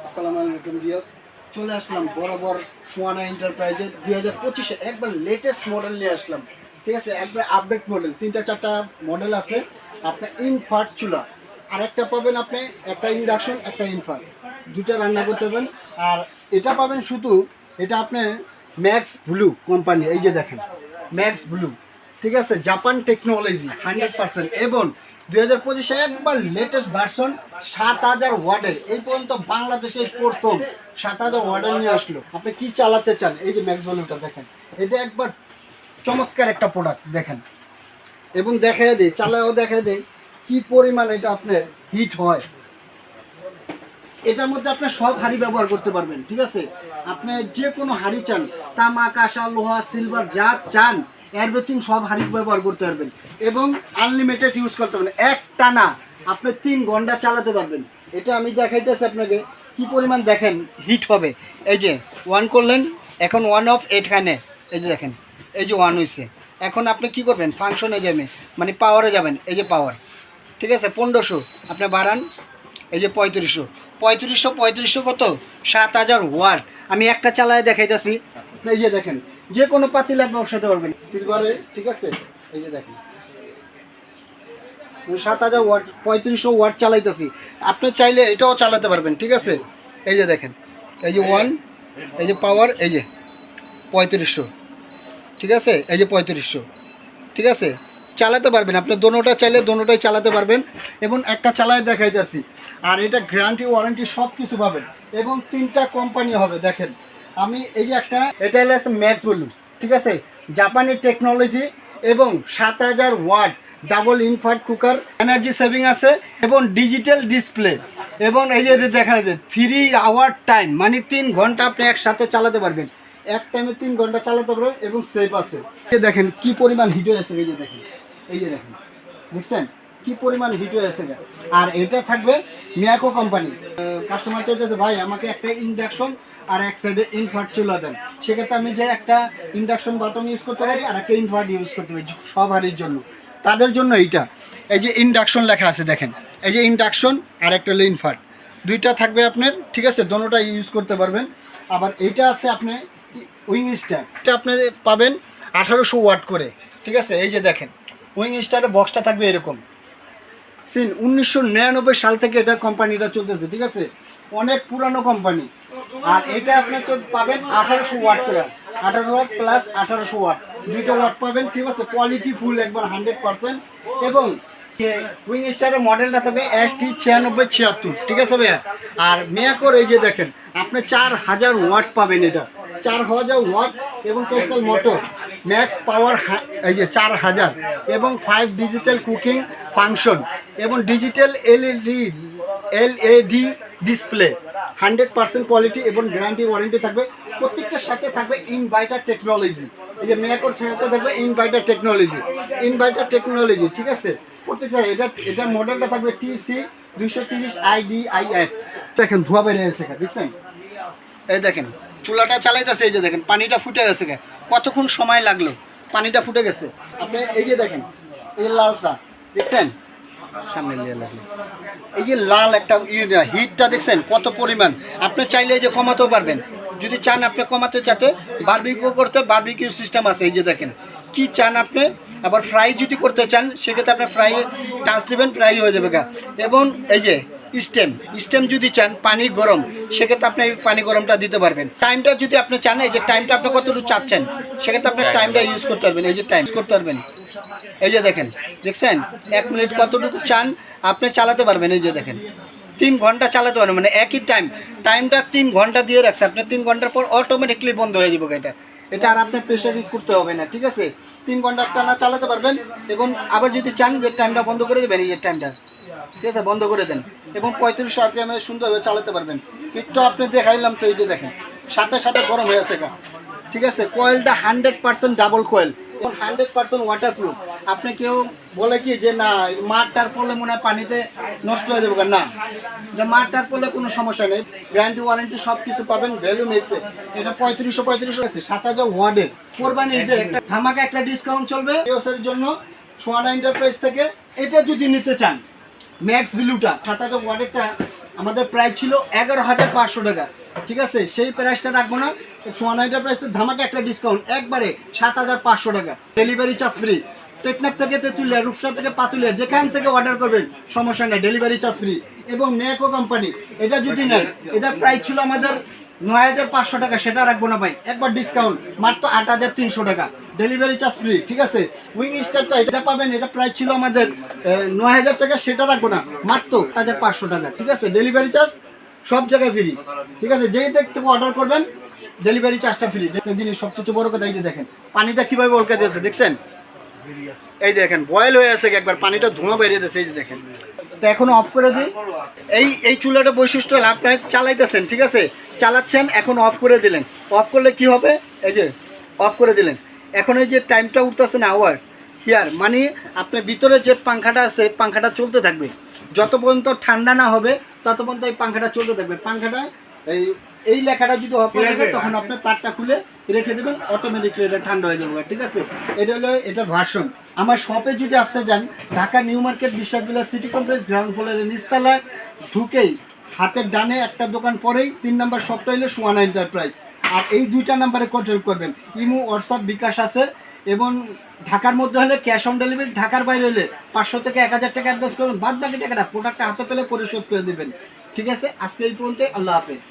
আসসালামু আলাইকুম ভিউয়ার্স, চলে আসলাম বরাবর সোয়ানা এন্টারপ্রাইজে 2025-এ একবার লেটেস্ট মডেল নিয়ে আসলাম। ঠিক আছে, একবার আপডেট মডেল, 3-4টা মডেল আছে। আপনার ইনফার্ট চুলা, আর একটা পাবেন আপনি, একটা ইন্ডাকশন, একটা ইনফার্ট, দুটো রান্না করতে পারবেন। আর এটা পাবেন শুধু, এটা আপনার ম্যাক্স ব্লু কোম্পানি, এই যে দেখেন ম্যাক্স ব্লু। ঠিক আছে, জাপান টেকনোলজি 100%, এবং 2025-এ একবার লেটেস্ট ভার্সন 7000 ওয়াটের। এই পর্যন্ত বাংলাদেশে প্রথম 7000 ওয়াটের নিয়ে আসলো। আপনি কি চালাতে চান, এই যে ম্যাক্স ব্লুটা দেখেন, এটা একবার চমৎকার একটা প্রোডাক্ট দেখেন, এবং দেখাই দেয়, চালাও দেখাই দেয় কি পরিমাণ এটা আপনার হিট হয়। এটার মধ্যে আপনি সব হাঁড়ি ব্যবহার করতে পারবেন। ঠিক আছে, আপনি যে কোনো হাঁড়ি চান, তামা, কাঁসা, লোহা, সিলভার, যা চান এভরিথিং সব হাঁড়ি ব্যবহার করতে পারবেন, এবং আনলিমিটেড ইউজ করতে পারবেন। এক টানা আপনি 3 ঘন্টা চালাতে পারবেন। এটা আমি দেখাইতেছি আপনাকে কি পরিমাণ, দেখেন হিট হবে। এই যে 1 করলেন, এখন 1 অফ, এখানে এই যে দেখেন, এই যে 1 হয়েছে। এখন আপনি কি করবেন, ফাংশনে যাবেন, মানে পাওয়ারে যাবেন, এই যে পাওয়ার। ঠিক আছে, 1500 আপনি বাড়ান, এই যে 3500 কত, 7000 ওয়াট। আমি একটা চালায় দেখাইতেছি, এই যে দেখেন, যে কোনো পাতিলা বসাতে পারবেন সিলভারে। ঠিক আছে, এই যে দেখেন 7000 ওয়াট, 3500 ওয়াট চালাইতেছি। আপনি চাইলে এটাও চালাতে পারবেন। ঠিক আছে, এই যে দেখেন, এই যে 1, এই যে পাওয়ার, এই যে 3500। ঠিক আছে, এই যে 3500। ঠিক আছে, চালাতে পারবেন আপনি, দোনোটা চাইলে দোনোটাই চালাতে পারবেন, এবং একটা চালায় দেখাইতেছি। আর এটা গ্যারান্টি ওয়ারেন্টি সব কিছু পাবেন, এবং 3টা কোম্পানি হবে। দেখেন আমি এই যে একটা, এটা হলো ম্যাক্স ব্লু। ঠিক আছে, জাপানি টেকনোলজি, এবং 7000 watt double infrared cooker, energy saving আছে, এবং ডিজিটাল ডিসপ্লে, এবং এই যে দেখা যায় 3 আওয়ার টাইম, মানে 3 ঘন্টা আপনি একসাথে চালাতে পারবেন। এক টাইমে 3 ঘন্টা চালাতে পারবেন, এবং সেফ আছে। এই দেখেন কি পরিমাণ হিট হয়ে আছে, এই যে দেখেন, এই যে দেখেন, দেখছেন কি পরিমাণ হিট হয়ে আছে। আর এটা থাকবে মিয়াকো কোম্পানি। কাস্টমার চাইতেছে ভাই আমাকে একটা ইন্ডাকশন আর এক সাইডে ইনভার্ট চুলা দেন, সেক্ষেত্রে আমি যে একটা ইন্ডাকশন বাটন ইউজ করতে পারি আর একটা ইনভার্ট ইউজ করতে পারি সব হাড়ির জন্য। তাদের জন্য এইটা, এই যে ইন্ডাকশন লেখা আছে দেখেন, এই যে ইন্ডাকশন আর একটা হলো ইনভার্ট, দুইটা থাকবে আপনার। ঠিক আছে, দোনোটা ইউজ করতে পারবেন। আবার এইটা আছে আপনি উইং স্টার, এটা আপনি পাবেন 1800 ওয়াট করে। ঠিক আছে, এই যে দেখেন উইং স্টারের বক্সটা থাকবে এরকম। সিন 1999 সাল থেকে এটা কোম্পানিটা চলতেছে। ঠিক আছে, অনেক পুরানো কোম্পানি। আর এটা আপনি তো পাবেন 1800 ওয়াট করে, 18 ওয়াট প্লাস 1800 ওয়াট, দুইটা ওয়াট পাবেন। ঠিক আছে, কোয়ালিটি ফুল একবার 100%। এবং উইং স্টারের মডেলটা থাকবে ST9676। ঠিক আছে ভাইয়া। আর মিয়াকোর এই যে দেখেন আপনি 4000 ওয়াট পাবেন, এটা 4000 ওয়াট, এবং ক্রিস্টাল মোটর ম্যাক্স পাওয়ার, এই যে 4000, এবং 5 ডিজিটাল কুকিং ফাংশন, এবং ডিজিটাল এলইডি ডিসপ্লে, 100% কোয়ালিটি, এবং গ্যারান্টি ওয়ারেন্টি থাকবে। প্রত্যেকটার সাথে থাকবে ইনভার্টার টেকনোলজি, এই যে মিয়াকোর সাথে থাকবে ইনভার্টার টেকনোলজি। ঠিক আছে, প্রত্যেকটা এটার মডেলটা থাকবে TC230 IDIF। দেখেন ধোয়া বেড়ে গেছে, দেখছেন, এই দেখেন চুলাটা চালাইতেছে, এই যে দেখেন পানিটা ফুটে গেছে। কতক্ষণ সময় লাগলো, পানিটা ফুটে গেছে। আপনি এই যে দেখেন, এই লাল চা দেখছেন, সামনে নিয়ে লাগলো, এই যে লাল একটা হিটটা দেখছেন কত পরিমাণ। আপনি চাইলে এই যে কমাতেও পারবেন, যদি চান আপনি কমাতে চাতে বারবিকিউ করতে, বারবিকিউ সিস্টেম আছে। এই যে দেখেন কি চান আপনি। আবার ফ্রাই যদি করতে চান সেক্ষেত্রে আপনি ফ্রাই টাচ দেবেন, ফ্রাই হয়ে যাবে গা। এবং এই যে স্টেম যদি চান পানি গরম, সেক্ষেত্রে আপনি পানি গরমটা দিতে পারবেন। টাইমটা যদি আপনি চান, এই যে টাইমটা আপনি কতটুকু চাচ্ছেন, সেক্ষেত্রে আপনি টাইমটা ইউজ করতে পারবেন। এই যে টাইম করতে পারবেন, এই যে দেখেন, দেখছেন 1 মিনিট কতটুকু চান আপনি চালাতে পারবেন। এই যে দেখেন 3 ঘন্টা চালাতে পারবেন, মানে একই টাইমটা 3 ঘন্টা দিয়ে রাখছে। আপনার 3 ঘন্টার পর অটোমেটিকলি বন্ধ হয়ে যাবে এটা আর আপনার প্রেশারই করতে হবে না। ঠিক আছে, 3 ঘন্টা টানা চালাতে পারবেন। এবং আবার যদি চান যে টাইমটা বন্ধ করে দেবেন, এই যে টাইমটা, ঠিক আছে, বন্ধ করে দেন, এবং 3500 RPM সুন্দরভাবে চালাতে পারবেন। একটু আপনি দেখাইলাম তো, এই যে দেখেন সাথে সাথে গরম হয়ে আছে। ঠিক আছে, কয়েলটা 100% ডাবল কয়েল, এবং 100% ওয়াটারপ্রুফ। আপনি কেউ বলে কি যে না মাঠটার পড়লে মনে হয় পানিতে নষ্ট হয়ে যাবে, না, যে মাঠটার পড়লে কোনো সমস্যা নেই, গ্যারান্টি ওয়ারেন্টি সব কিছু পাবেন। ভ্যালু মিক্সে এটা 3500 আছে, 7000 ওয়াটের। কোরবানি ঈদের একটা ধামাকা একটা ডিসকাউন্ট চলবে এর জন্য সোয়ানা এন্টারপ্রাইজ থেকে। এটা যদি নিতে চান ম্যাক্স ব্লুটা 7000 ওয়াটেরটা আমাদের প্রাইস ছিল 11,500 টাকা, ঠিক আছে? সেই প্রাইসটা রাখবো না, সোয়ান এন্টারপ্রাইজ ধামাকা একটা ডিসকাউন্ট একবারে 7,500 টাকা। Delivery charge free. টেকনাফ থেকে তেঁতুলিয়া, রূপসা থেকে পাতুলিয়া, যেখান থেকে অর্ডার করবেন সমস্যা নেই, ডেলিভারি চার্জ ফ্রি। এবং মেকো কোম্পানি, এটা যদি নেন, এটার প্রাইস ছিল আমাদের 9,500 টাকা, সেটা রাখবো না ভাই, একবার ডিসকাউন্ট মাত্র 8,300 টাকা, ডেলিভারি চার্জ ফ্রি, ঠিক আছে? উইং স্টারটা এটা পাবেন, এটা প্রাইস ছিল আমাদের 9,000 টাকা, সেটা রাখবো না, মাত্র 8,500 টাকা, ঠিক আছে? ডেলিভারি চার্জ সব জায়গায় ফ্রি, ঠিক আছে? যেই দিক থেকে অর্ডার করবেন ডেলিভারি চার্জটা ফ্রি। একটা জিনিস সবচেয়ে বড় কথা, এই যে দেখেন পানিটা কীভাবে উল্কে দিয়েছে, দেখছেন? এই দেখেন বয়েল হয়ে আছে, একবার পানিটা ধোঁয়া বেরিয়ে দিয়েছে, এই যে দেখেন। তো এখন অফ করে দিই। এই চুলাটা বৈশিষ্ট্য হলো আপনার চালাইতেছেন, ঠিক আছে? চালাচ্ছেন, এখন অফ করে দিলেন। অফ করলে কি হবে, এই যে অফ করে দিলেন, এখন এই যে টাইমটা উঠতেছে না আওয়ার হিয়ার, মানে আপনার ভিতরে যে পাংখাটা আছে পাংখাটা চলতে থাকবে, যত পর্যন্ত ঠান্ডা না হবে তত পর্যন্ত এই পাংখাটা চলতে থাকবে। পাংখাটা এই লেখাটা যদি অফ হয়ে যাবে তখন আপনার তারটা খুলে রেখে দেবেন, অটোমেটিকলি এটা ঠান্ডা হয়ে যাবে, ঠিক আছে? এটা হলো এটার ভার্সন। আমার শপে যদি আসতে যান, ঢাকা নিউ মার্কেট বিশ্বাসবিলা সিটি কমপ্লেক্স গ্রাউন্ড ফ্লোরের নিচতলায় ঢুকেই হাতের ডানে একটা দোকান পরেই 3 নম্বর শপটা হলো সোয়ানা এন্টারপ্রাইজ। আর এই 2টা নাম্বারে কন্ট্যাক্ট করবেন, ইমো, হোয়াটসঅ্যাপ, বিকাশ আছে। এবং ঢাকার মধ্যে হলে ক্যাশ অন ডেলিভারি, ঢাকার বাইরে হলে 500 থেকে 1,000 টাকা অ্যাডভান্স করবেন, বাদ বাকি টাকাটা প্রোডাক্টটা হাতে পেলে পরিশোধ করে দেবেন, ঠিক আছে? আজকে এই পর্যন্ত, আল্লাহ হাফেজ।